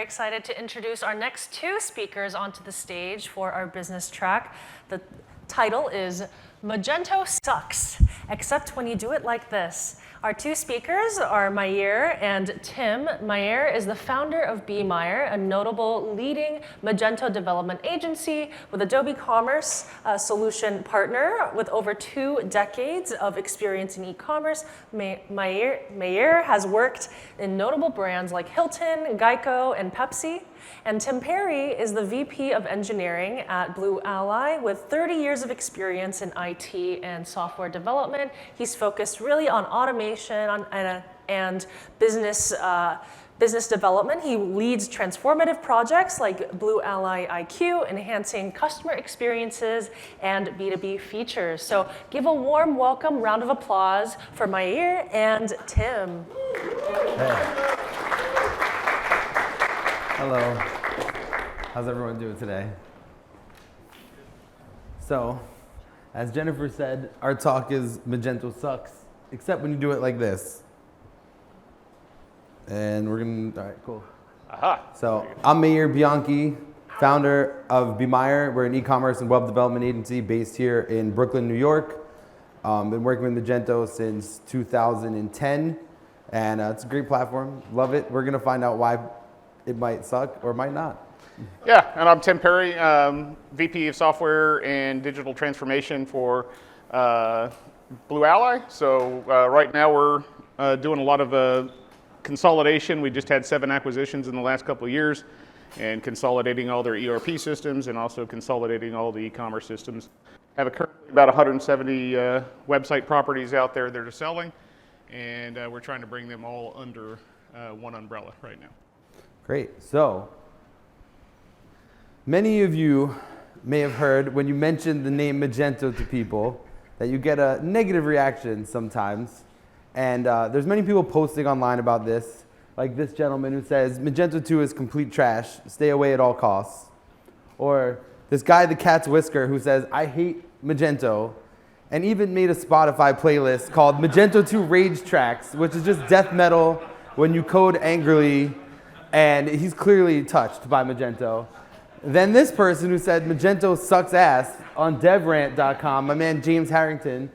excited to introduce our next two speakers onto the stage for our business track. The title is Magento Sucks, except when you do it like this. Our two speakers are Maier and Tim. Maier is the founder of Bemeir, a notable leading Magento development agency with Adobe Commerce solution partner with over 2 decades of experience in e-commerce. Maier has worked in notable brands like Hilton, Geico, and Pepsi. And Tim Perry is the VP of Engineering at Blue Ally with 30 years of experience in IT and software development. He's focused really on automation and business development. He leads transformative projects like Blue Ally IQ, enhancing customer experiences and B2B features. So give a warm welcome, round of applause for Maier and Tim. Hey. Hello. How's everyone doing today? So, as Jennifer said, our talk is Magento Sucks, except when you do it like this. And we're gonna, all right, cool. Aha. So, I'm Maier Bianchi, founder of Bemeir. We're an e-commerce and web development agency based here in Brooklyn, New York. Been working with Magento since 2010, and it's a great platform. Love it. We're gonna find out why it might suck or might not. Yeah, and I'm Tim Perry, VP of Software and Digital Transformation for Blue Ally. So right now we're doing a lot of consolidation. We just had 7 acquisitions in the last couple of years, and consolidating all their ERP systems and also consolidating all the e-commerce systems. Have currently about 170 website properties out there that are selling, and we're trying to bring them all under one umbrella right now. Great. So, many of you may have heard when you mention the name Magento to people that you get a negative reaction sometimes. And there's many people posting online about this, like this gentleman who says, Magento 2 is complete trash, stay away at all costs. Or this guy, the cat's whisker, who says, I hate Magento, and even made a Spotify playlist called Magento 2 Rage Tracks, which is just death metal when you code angrily. And he's clearly touched by Magento. Then this person who said Magento sucks ass on devrant.com, my man James Harrington.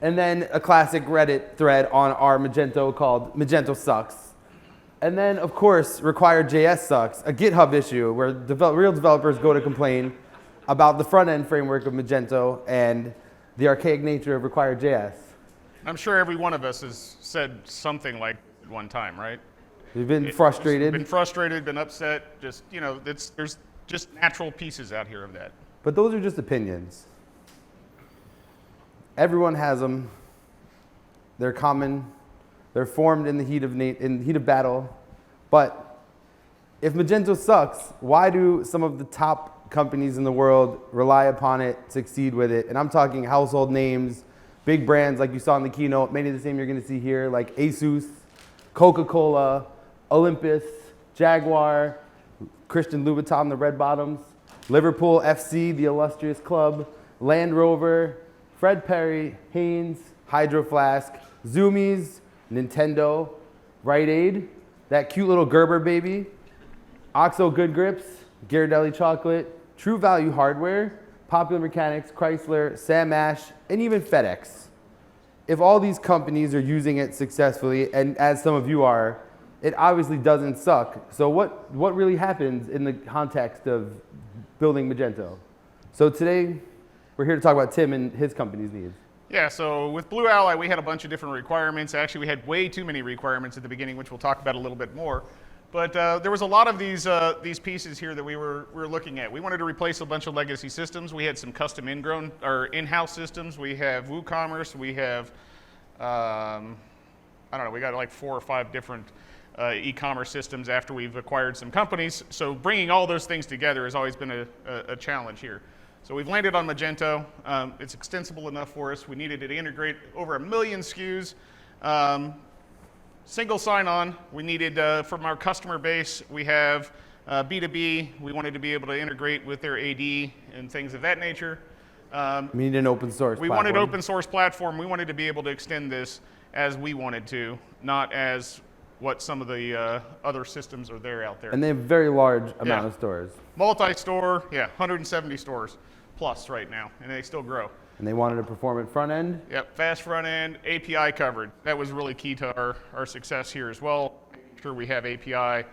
And then a classic Reddit thread on our Magento called Magento sucks. And then, of course, required.js sucks, a GitHub issue where real developers go to complain about the front-end framework of Magento and the archaic nature of required.js. I'm sure every one of us has said something like at one time, right? We've been frustrated. Been upset. Just, you know, there's just natural pieces out here of that. But those are just opinions. Everyone has them. They're common. They're formed in the heat of battle. But if Magento sucks, why do some of the top companies in the world rely upon it, succeed with it? And I'm talking household names, big brands like you saw in the keynote, many of the same you're going to see here, like Asus, Coca-Cola, Olympus, Jaguar, Christian Louboutin, the Red Bottoms, Liverpool FC, the illustrious club, Land Rover, Fred Perry, Hanes, Hydro Flask, Zoomies, Nintendo, Rite Aid, that cute little Gerber baby, Oxo Good Grips, Ghirardelli Chocolate, True Value Hardware, Popular Mechanics, Chrysler, Sam Ash, and even FedEx. If all these companies are using it successfully, and as some of you are, it obviously doesn't suck. So what really happens in the context of building Magento? So today, we're here to talk about Tim and his company's needs. Yeah, so with Blue Ally, we had a bunch of different requirements. Actually, we had way too many requirements at the beginning, which we'll talk about a little bit more. But there was a lot of these pieces here that we were looking at. We wanted to replace a bunch of legacy systems. We had some custom ingrown or in-house systems. We have WooCommerce. We have, I don't know, we got like 4 or 5 different e-commerce systems after we've acquired some companies. So bringing all those things together has always been a challenge here. So we've landed on Magento. It's extensible enough for us. We needed it to integrate over 1 million SKUs. Single sign-on. We needed, from our customer base, we have B2B. We wanted to be able to integrate with their AD and things of that nature. We need an open source platform. We wanted an open source platform. We wanted to be able to extend this as we wanted to, not as what some of the other systems are there out there. And they have very large amount of stores. Multi-store, 170 stores plus right now, and they still grow. And they wanted to perform at front end? Yep, fast front end, API covered. That was really key to our success here as well. Making sure we have API.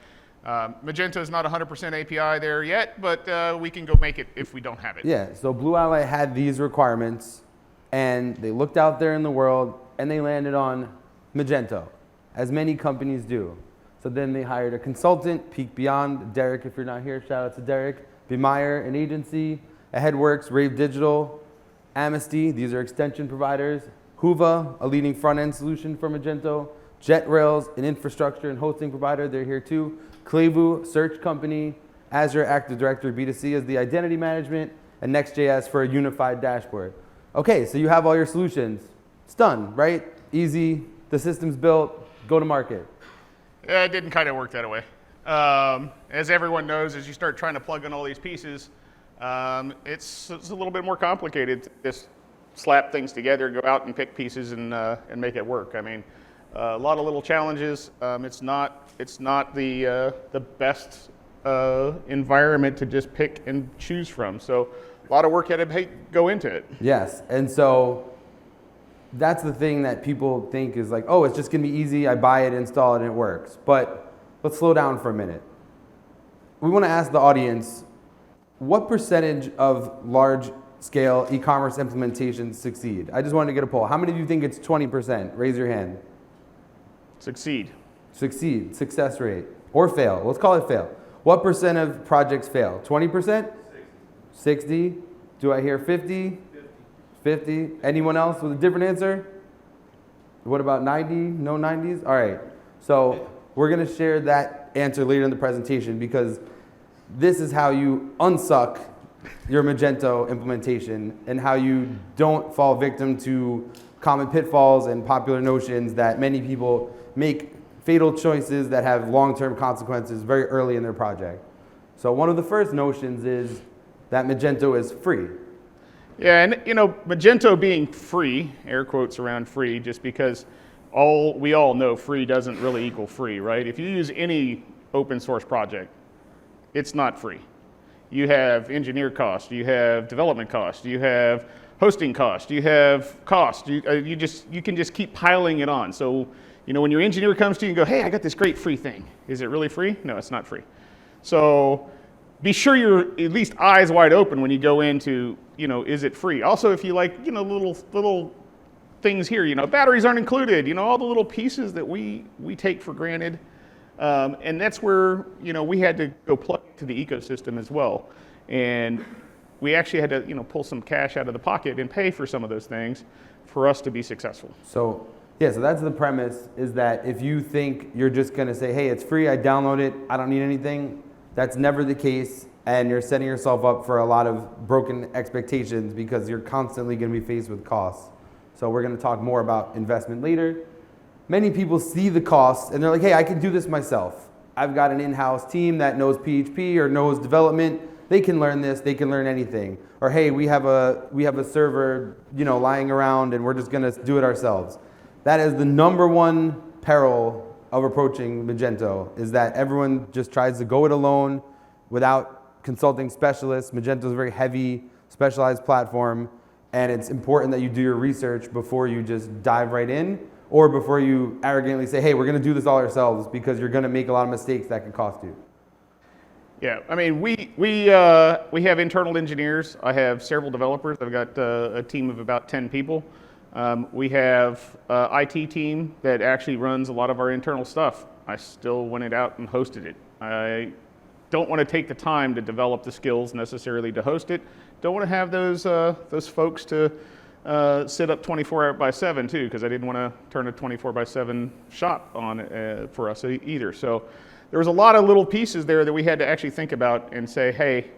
Magento is not 100% API there yet, but we can go make it if we don't have it. Yeah, so Blue Ally had these requirements, and they looked out there in the world, and they landed on Magento, as many companies do. So then they hired a consultant, Peak Beyond, Derek, if you're not here, shout out to Derek, Bemeir, an agency, Aheadworks, Rave Digital, Amnesty, these are extension providers, Hyvä, a leading front-end solution for Magento, JetRails, an infrastructure and hosting provider, they're here too, Klevu, search company, Azure Active Directory B2C as the identity management, and Next.js for a unified dashboard. Okay, so you have all your solutions. It's done, right? Easy, the system's built, go to market. Yeah, it didn't kind of work that way. As everyone knows, as you start trying to plug in all these pieces, it's a little bit more complicated to just slap things together, go out and pick pieces and make it work. I mean, a lot of little challenges. It's not the best environment to just pick and choose from. So a lot of work had to go into it. Yes, and so that's the thing that people think is like, oh, it's just gonna be easy, I buy it, install it, and it works. But let's slow down for a minute. We wanna ask the audience, what percentage of large-scale e-commerce implementations succeed? I just wanted to get a poll. How many of you think it's 20%? Raise your hand. Succeed. Succeed, success rate, or fail. Let's call it fail. What percent of projects fail? 20%? 60? Do I hear 50? 50? Anyone else with a different answer? What about 90? No 90s? All right. So we're going to share that answer later in the presentation because this is how you unsuck your Magento implementation and how you don't fall victim to common pitfalls and popular notions that many people make fatal choices that have long-term consequences very early in their project. So one of the first notions is that Magento is free. Yeah, and Magento being free, air quotes around free, just because we all know free doesn't really equal free, right? If you use any open source project, it's not free. You have engineer cost, you have development cost, you have hosting cost, you have cost. You can just keep piling it on. So when your engineer comes to you and go, hey, I got this great free thing. Is it really free? No, it's not free. So be sure you're at least eyes wide open when you go into, is it free? Also, if you like, little things here, batteries aren't included, all the little pieces that we take for granted. And that's where, we had to go plug into the ecosystem as well. And we actually had to, pull some cash out of the pocket and pay for some of those things for us to be successful. So that's the premise, is that if you think you're just going to say, hey, it's free, I download it, I don't need anything, that's never the case, and you're setting yourself up for a lot of broken expectations because you're constantly going to be faced with costs. So we're going to talk more about investment later. Many people see the costs and they're like, hey, I can do this myself. I've got an in-house team that knows PHP or knows development. They can learn this, they can learn anything. Or hey, we have a server, lying around and we're just going to do it ourselves. That is the number one peril of approaching Magento, is that everyone just tries to go it alone without consulting specialists. Magento is a very heavy, specialized platform, and it's important that you do your research before you just dive right in, or before you arrogantly say, hey, we're going to do this all ourselves, because you're going to make a lot of mistakes that can cost you. Yeah, I mean, we have internal engineers. I have several developers. I've got a team of about 10 people. We have an IT team that actually runs a lot of our internal stuff. I still went it out and hosted it. I don't want to take the time to develop the skills necessarily to host it. Don't want to have those folks to sit up 24/7 too, because I didn't want to turn a 24/7 shop on for us either. So there was a lot of little pieces there that we had to actually think about and say, hey,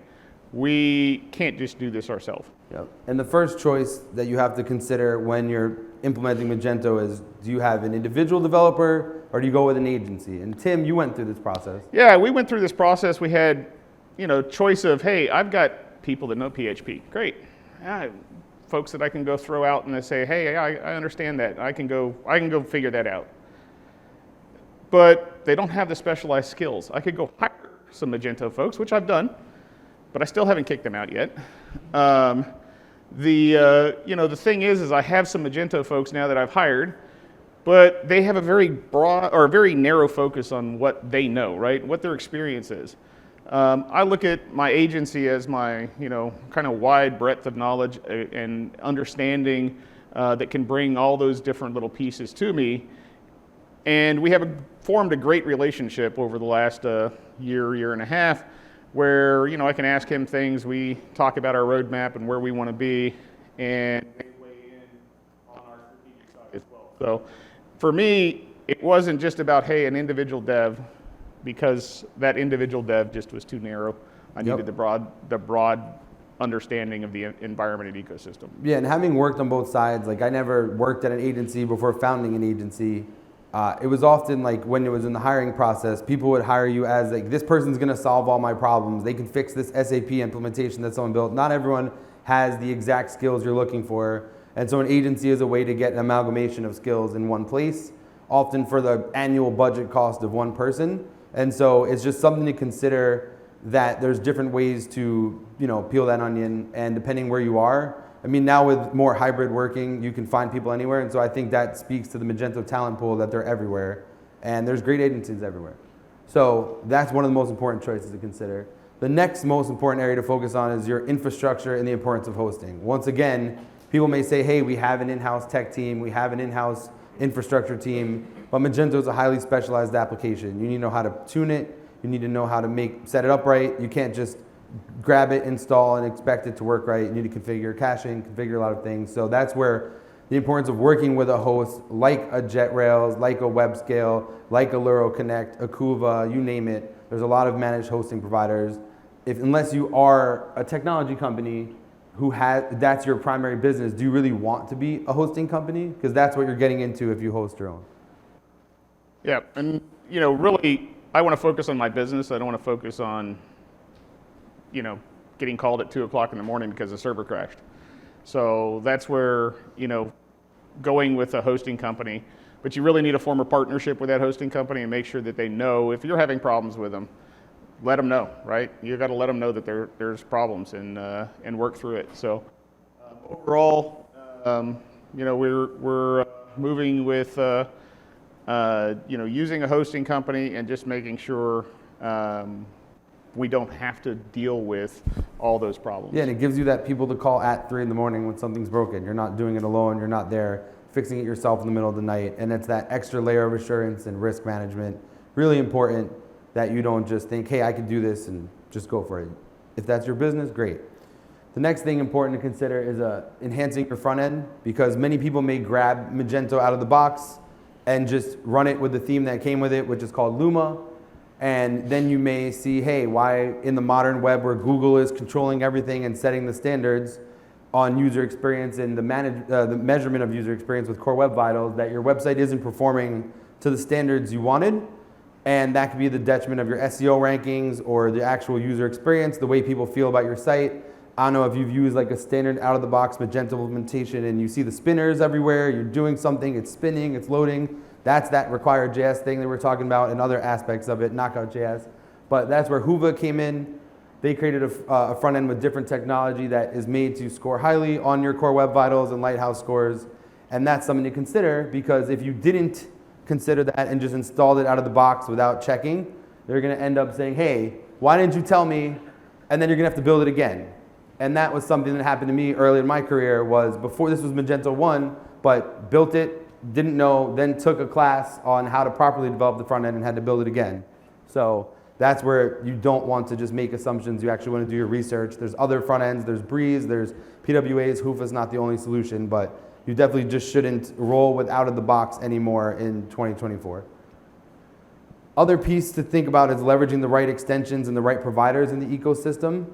we can't just do this ourselves. Yep. And the first choice that you have to consider when you're implementing Magento is, do you have an individual developer or do you go with an agency? And Tim, you went through this process. Yeah, we went through this process. We had, choice of, hey, I've got people that know PHP. Great. Folks that I can go throw out and they say, hey, I understand that. I can go figure that out. But but they don't have the specialized skills. I could go hire some Magento folks, which I've done, but I still haven't kicked them out yet. The thing is I have some Magento folks now that I've hired, but they have a very broad or a very narrow focus on what they know, right? What their experience is. I look at my agency as my, kind of wide breadth of knowledge and understanding that can bring all those different little pieces to me. And we have formed a great relationship over the last year and a half, where I can ask him things. We talk about our roadmap and where we want to be, and they weigh in on our strategic side as well. So for me, it wasn't just about, hey, an individual dev, because that individual dev just was too narrow. I needed the broad understanding of the environment and ecosystem. Yeah, and having worked on both sides, like I never worked at an agency before founding an agency. It was often like when it was in the hiring process, people would hire you as like, this person's gonna solve all my problems. They can fix this SAP implementation that someone built. Not everyone has the exact skills you're looking for. And so an agency is a way to get an amalgamation of skills in one place, often for the annual budget cost of one person. And so it's just something to consider, that there's different ways to, peel that onion, and depending where you are. I mean, now with more hybrid working, you can find people anywhere. And so I think that speaks to the Magento talent pool, that they're everywhere. And there's great agencies everywhere. So that's one of the most important choices to consider. The next most important area to focus on is your infrastructure and the importance of hosting. Once again, people may say, hey, we have an in-house tech team, we have an in-house infrastructure team, but Magento is a highly specialized application. You need to know how to tune it. You need to know how to set it up right. You can't just grab it, install, and expect it to work right. You need to configure caching, configure a lot of things. So that's where the importance of working with a host like a JetRails, like a WebScale, like a Luro Connect, Akuva, you name it. There's a lot of managed hosting providers. Unless you are a technology company that's your primary business, do you really want to be a hosting company? Because that's what you're getting into if you host your own. Yeah, and really, I want to focus on my business. I don't want to focus on, getting called at 2 o'clock in the morning because the server crashed. So that's where, going with a hosting company, but you really need to form a partnership with that hosting company and make sure that they know if you're having problems with them. Let them know, right? You got to let them know that there's problems and work through it. So overall, we're moving with using a hosting company and just making sure we don't have to deal with all those problems. Yeah, and it gives you that people to call at 3 in the morning when something's broken. You're not doing it alone. You're not there fixing it yourself in the middle of the night. And it's that extra layer of assurance and risk management. Really important that you don't just think, hey, I could do this and just go for it. If that's your business, great. The next thing important to consider is enhancing your front end, because many people may grab Magento out of the box and just run it with the theme that came with it, which is called Luma. And then you may see, hey, why in the modern web where Google is controlling everything and setting the standards on user experience and the measurement of user experience with Core Web Vitals, that your website isn't performing to the standards you wanted. And that could be the detriment of your SEO rankings or the actual user experience, the way people feel about your site. I don't know if you've used like a standard out-of-the-box Magento implementation and you see the spinners everywhere, you're doing something, it's spinning, it's loading. That's that required JS thing that we're talking about and other aspects of it, Knockout JS. But that's where Hyvä came in. They created a front end with different technology that is made to score highly on your Core Web Vitals and Lighthouse scores. And that's something to consider, because if you didn't consider that and just installed it out of the box without checking, they're going to end up saying, hey, why didn't you tell me? And then you're going to have to build it again. And that was something that happened to me early in my career. Was before this was Magento 1, but built it, didn't know, then took a class on how to properly develop the front end and had to build it again. So that's where you don't want to just make assumptions. You actually want to do your research. There's other front ends, there's Breeze, there's PWAs. Hyvä's not the only solution, but you definitely just shouldn't roll with out of the box anymore in 2024. Other piece to think about is leveraging the right extensions and the right providers in the ecosystem.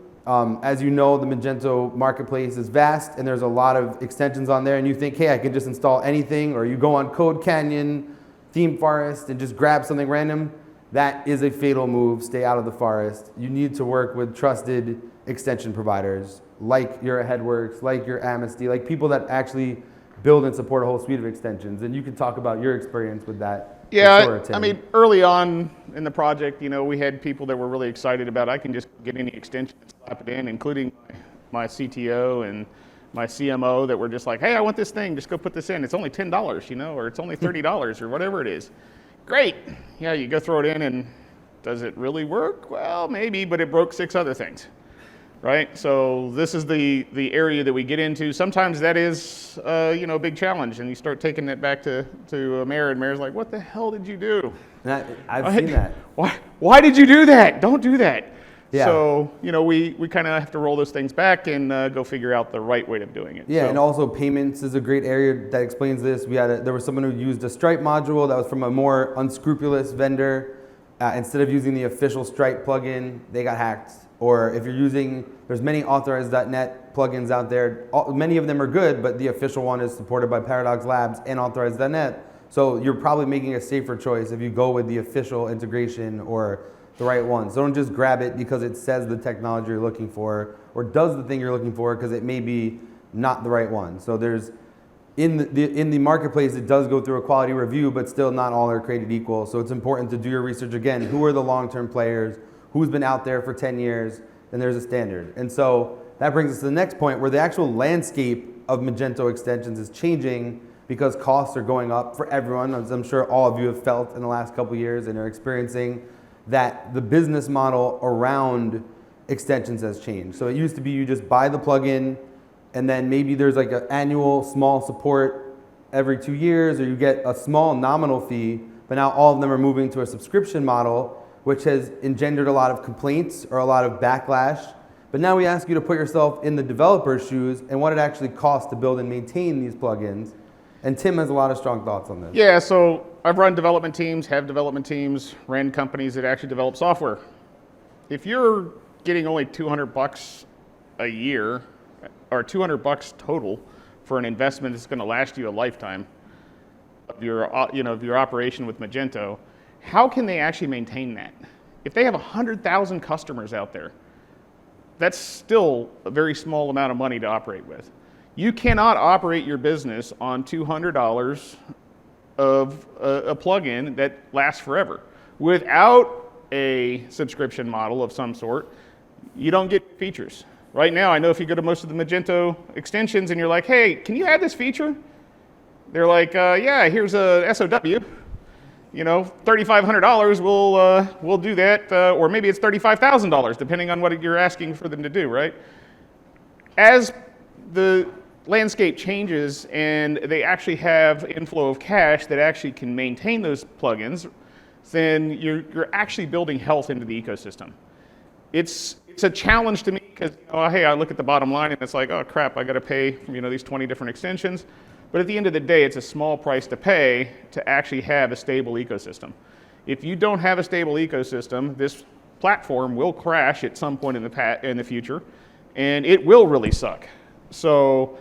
As you know, the Magento marketplace is vast and there's a lot of extensions on there, and you think, hey, I can just install anything, or you go on Code Canyon, Theme Forest, and just grab something random. That is a fatal move. Stay out of the forest. You need to work with trusted extension providers like your Headworks, like your Amnesty, like people that actually build and support a whole suite of extensions. And you can talk about your experience with that Yeah, Sure, Tim. I mean, early on in the project, you know, we had people that were really excited about, I can just get any extension and slap it in, including my CTO and my CMO that were just like, hey, I want this thing, just go put this in. It's only $10, you know, or it's only $30 or whatever it is. Great. Yeah, you go throw it in, and does it really work? Well, maybe, but it broke 6 other things. Right, so this is the area that we get into. Sometimes that is, you know, a big challenge, and you start taking that back to Maier, and Mayor's like, "What the hell did you do?" And I've seen that. Why did you do that? Don't do that. Yeah. So you know, we kind of have to roll those things back and go figure out the right way of doing it. Yeah, so. and also payments is a great area that explains this. There was someone who used a Stripe module that was from a more unscrupulous vendor. Instead of using the official Stripe plugin, they got hacked. Or if you're using, there's many authorized.net plugins out there. Many of them are good, but the official one is supported by Paradox Labs and authorized.net. So you're probably making a safer choice if you go with the official integration or the right one. So don't just grab it because it says the technology you're looking for or does the thing you're looking for, because it may be not the right one. So there's, in the marketplace, it does go through a quality review, but still not all are created equal. So it's important to do your research again. Who are the long-term players? Who's been out there for 10 years? And there's a standard. And so that brings us to the next point, where the actual landscape of Magento extensions is changing because costs are going up for everyone. As I'm sure all of you have felt in the last couple of years and are experiencing, that the business model around extensions has changed. So it used to be you just buy the plugin, and then maybe there's like an annual small support every 2 years, or you get a small nominal fee, but now all of them are moving to a subscription model, which has engendered a lot of complaints or a lot of backlash. But now we ask you to put yourself in the developer's shoes and what it actually costs to build and maintain these plugins. And Tim has a lot of strong thoughts on this. Yeah, so I've run development teams, have development teams, ran companies that actually develop software. If you're getting only $200 a year, or $200 total for an investment that's going to last you a lifetime of your, of your operation with Magento, how can they actually maintain that? If they have 100,000 customers out there, that's still a very small amount of money to operate with. You cannot operate your business on $200 of a plugin that lasts forever. Without a subscription model of some sort, you don't get features. Right now, I know if you go to most of the Magento extensions and you're like, hey, can you add this feature? They're like, yeah, here's a SOW. You know, $3,500, we'll do that, or maybe it's $35,000, depending on what you're asking for them to do, right? As the landscape changes and they actually have inflow of cash that actually can maintain those plugins, then you're actually building health into the ecosystem. It's a challenge to me because, hey, I look at the bottom line and it's like, oh crap, I got to pay these 20 different extensions. But at the end of the day, it's a small price to pay to actually have a stable ecosystem. If you don't have a stable ecosystem, this platform will crash at some point in the future, and it will really suck. So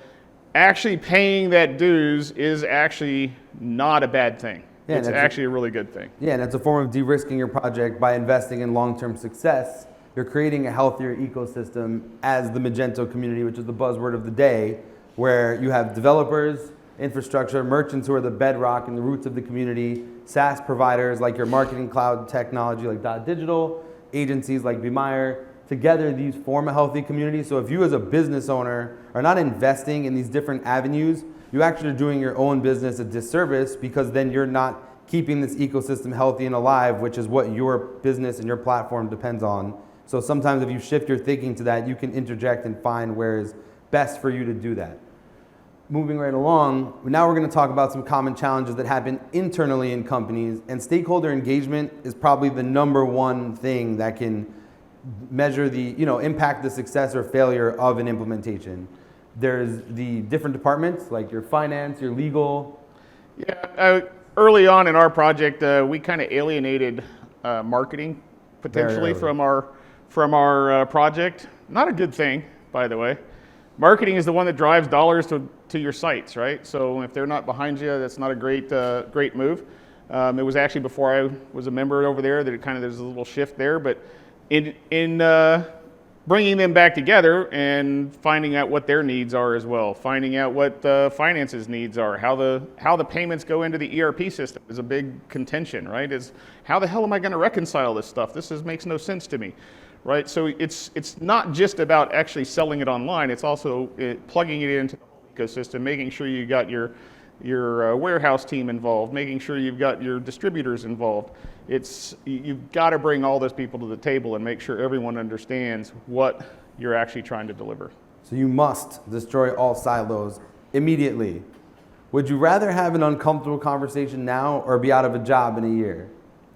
actually paying that dues is actually not a bad thing. Yeah, it's actually a really good thing. Yeah, and it's a form of de-risking your project by investing in long-term success. You're creating a healthier ecosystem as the Magento community, which is the buzzword of the day, where you have developers, infrastructure, merchants who are the bedrock and the roots of the community, SaaS providers like your marketing cloud technology like Digital, agencies like Bemeir. Together, these form a healthy community. So if you as a business owner are not investing in these different avenues, you actually are doing your own business a disservice, because then you're not keeping this ecosystem healthy and alive, which is what your business and your platform depends on. So sometimes if you shift your thinking to that, you can interject and find where is best for you to do that. Moving right along, now we're going to talk about some common challenges that happen internally in companies, and stakeholder engagement is probably the #1 thing that can measure the, impact the success or failure of an implementation. There's the different departments like your finance, your legal. Yeah, early on in our project, we kind of alienated marketing potentially from our project. Not a good thing, by the way. Marketing is the one that drives dollars to your sites, right? So if they're not behind you, that's not a great move. It was actually before I was a member over there that there's a little shift there. But in bringing them back together and finding out what their needs are as well, finding out what the finances needs are, how the payments go into the ERP system is a big contention, right? Is how the hell am I going to reconcile this stuff? Makes no sense to me, right? So it's not just about actually selling it online. It's also plugging it into the whole ecosystem, making sure you got your warehouse team involved, making sure you've got your distributors involved. You've got to bring all those people to the table and make sure everyone understands what you're actually trying to deliver. So you must destroy all silos immediately. Would you rather have an uncomfortable conversation now or be out of a job in a year?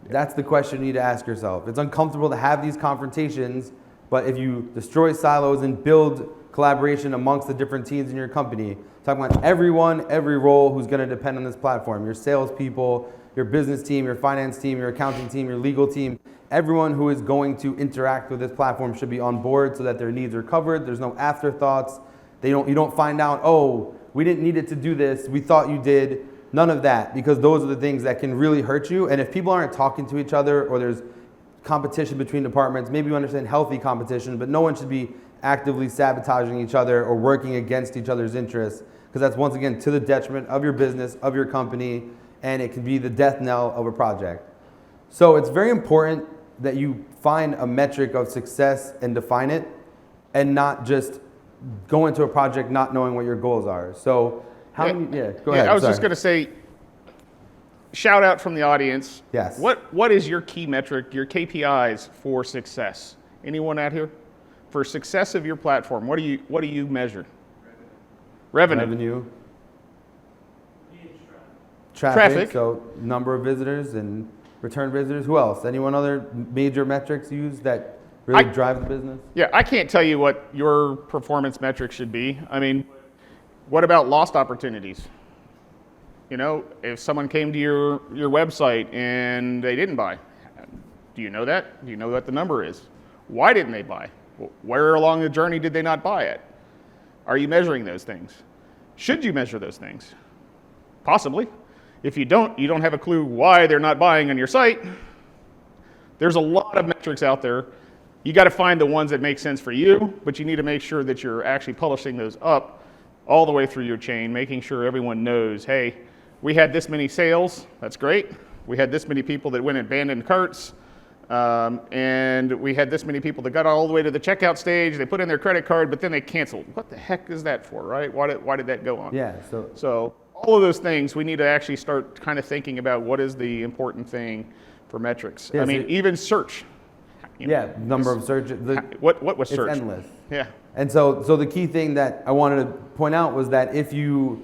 That's the question you need to ask yourself. It's uncomfortable to have these confrontations, but if you destroy silos and build collaboration amongst the different teams in your company, talking about everyone, every role who's going to depend on this platform, your salespeople, your business team, your finance team, your accounting team, your legal team, everyone who is going to interact with this platform should be on board so that their needs are covered. There's no afterthoughts. You don't find out, oh, we didn't need it to do this. We thought you did. None of that, because those are the things that can really hurt you. And if people aren't talking to each other or there's competition between departments, maybe you understand healthy competition, but no one should be actively sabotaging each other or working against each other's interests, because that's once again to the detriment of your business, of your company, and it can be the death knell of a project. So it's very important that you find a metric of success and define it, and not just go into a project not knowing what your goals are. So go ahead. I was just going to say, shout out from the audience. Yes. What is your key metric, your KPIs for success? Anyone out here? For success of your platform, what do you measure? Revenue. Traffic. So number of visitors and return visitors. Who else? Anyone other major metrics used that really drive the business? Yeah, I can't tell you what your performance metrics should be. I mean, what about lost opportunities? You know, if someone came to your website and they didn't buy, do you know that? Do you know what the number is? Why didn't they buy? Where along the journey did they not buy it? Are you measuring those things? Should you measure those things? Possibly. If you don't have a clue why they're not buying on your site. There's a lot of metrics out there. You got to find the ones that make sense for you, but you need to make sure that you're actually publishing those up all the way through your chain, making sure everyone knows, hey, we had this many sales, that's great. We had this many people that went and abandoned carts, and we had this many people that got all the way to the checkout stage, they put in their credit card, but then they canceled. What the heck is that for, right? Why did that go on? Yeah, So all of those things, we need to actually start kind of thinking about what is the important thing for metrics. Yeah, I mean, even search. Number of searches. What was search? It's endless. Yeah. And so the key thing that I wanted to point out was that if you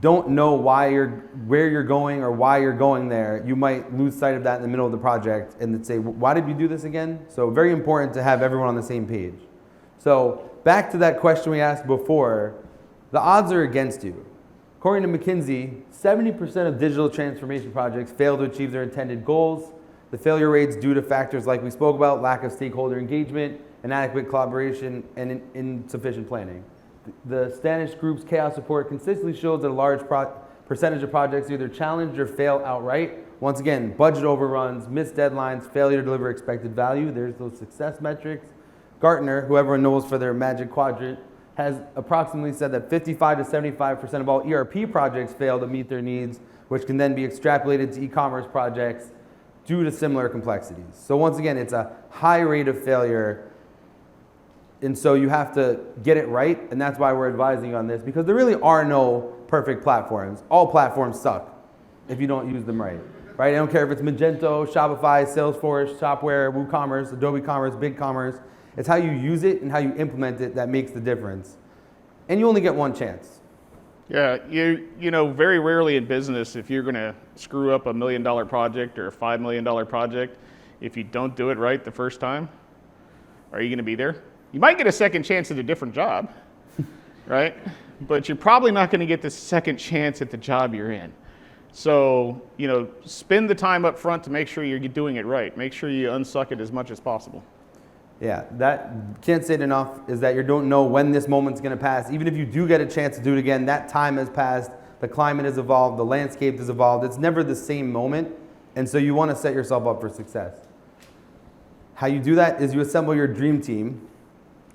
don't know where you're going or why you're going there, you might lose sight of that in the middle of the project and then say, why did we do this again? So very important to have everyone on the same page. So back to that question we asked before, the odds are against you. According to McKinsey, 70% of digital transformation projects fail to achieve their intended goals. The failure rate's due to factors like we spoke about, lack of stakeholder engagement, inadequate collaboration, and insufficient planning. The Stanish Group's chaos report consistently shows that a large percentage of projects either challenge or fail outright. Once again, budget overruns, missed deadlines, failure to deliver expected value. There's those success metrics. Gartner, who everyone knows for their magic quadrant, has approximately said that 55 to 75% of all ERP projects fail to meet their needs, which can then be extrapolated to e-commerce projects due to similar complexities. So once again, it's a high rate of failure. And so you have to get it right, and that's why we're advising you on this, because there really are no perfect platforms. All platforms suck if you don't use them right. I don't care if it's Magento, Shopify, Salesforce, Shopware, WooCommerce, Adobe Commerce, BigCommerce. It's how you use it and how you implement it that makes the difference. And you only get one chance. Yeah, you know, very rarely in business, if you're going to screw up $1 million project or a $5 million project, if you don't do it right the first time, are you going to be there? You might get a second chance at a different job, right? But you're probably not going to get the second chance at the job you're in. So, you know, spend the time up front to make sure you're doing it right. Make sure you unsuck it as much as possible. Yeah, that can't say it enough, is that you don't know when this moment's going to pass. Even if you do get a chance to do it again, that time has passed, the climate has evolved, the landscape has evolved. It's never the same moment, and so you want to set yourself up for success. How you do that is you assemble your dream team,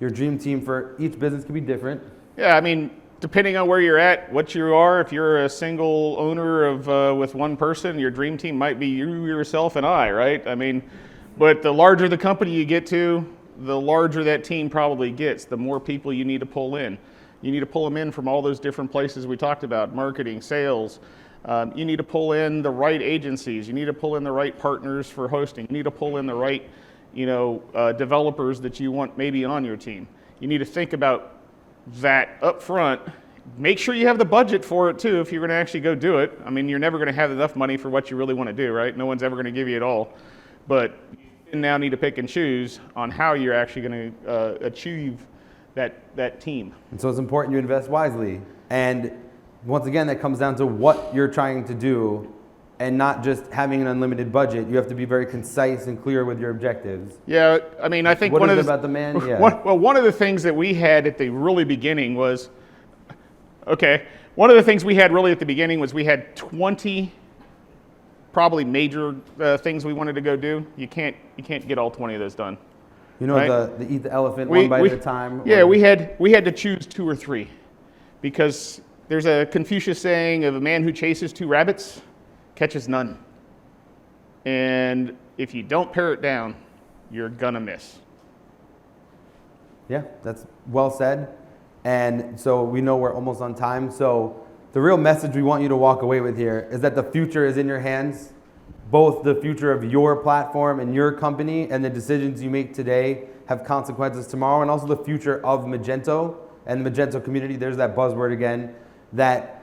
Your dream team for each business can be different. Yeah, I mean, depending on where you're at, what you are, if you're a single owner of with one person, your dream team might be you, yourself, and I, right? I mean, but the larger the company you get to, the larger that team probably gets, the more people you need to pull in. You need to pull them in from all those different places we talked about, marketing, sales. You need to pull in the right agencies. You need to pull in the right partners for hosting. You need to pull in the right, developers that you want maybe on your team. You need to think about that up front. Make sure you have the budget for it too if you're going to actually go do it. I mean, you're never going to have enough money for what you really want to do, right? No one's ever going to give you it all. But you now need to pick and choose on how you're actually going to achieve that team. And so it's important you invest wisely. And once again, that comes down to what you're trying to do and not just having an unlimited budget. You have to be very concise and clear with your objectives. Yeah, I mean, I think what one is of it about the man? Yeah. One of the things that we had at the really beginning was, one of the things we had really at the beginning was we had 20 probably major things we wanted to go do. You can't get all 20 of those done. You know, right? the eat the elephant one bite at a time? Yeah, we had to choose 2 or 3 because there's a Confucius saying of a man who chases 2 rabbits catches none. And if you don't pare it down, you're gonna miss. Yeah, that's well said. And so we know we're almost on time. So the real message we want you to walk away with here is that the future is in your hands. Both the future of your platform and your company and the decisions you make today have consequences tomorrow, and also the future of Magento and the Magento community. There's that buzzword again, that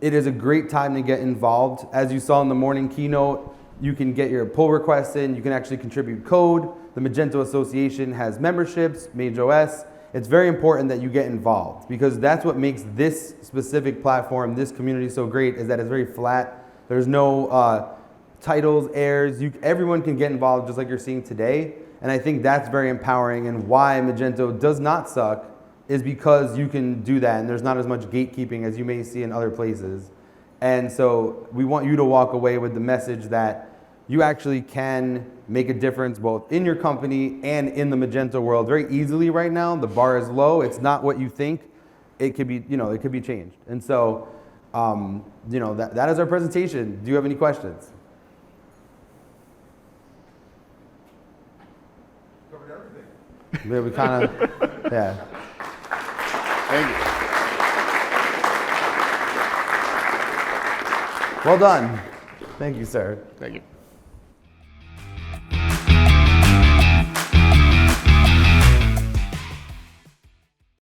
it is a great time to get involved. As you saw in the morning keynote, you can get your pull requests in, you can actually contribute code. The Magento Association has memberships, MageOS. It's very important that you get involved because that's what makes this specific platform, this community so great, is that it's very flat. There's no titles, airs. Everyone can get involved just like you're seeing today. And I think that's very empowering, and why Magento does not suck is because you can do that and there's not as much gatekeeping as you may see in other places. And so we want you to walk away with the message that you actually can make a difference both in your company and in the Magento world very easily right now. The bar is low. It's not what you think. It could be, it could be changed. And so, that is our presentation. Do you have any questions? Covered everything. Yeah, we kind of, yeah. Thank you. Well done. Thank you, sir. Thank you.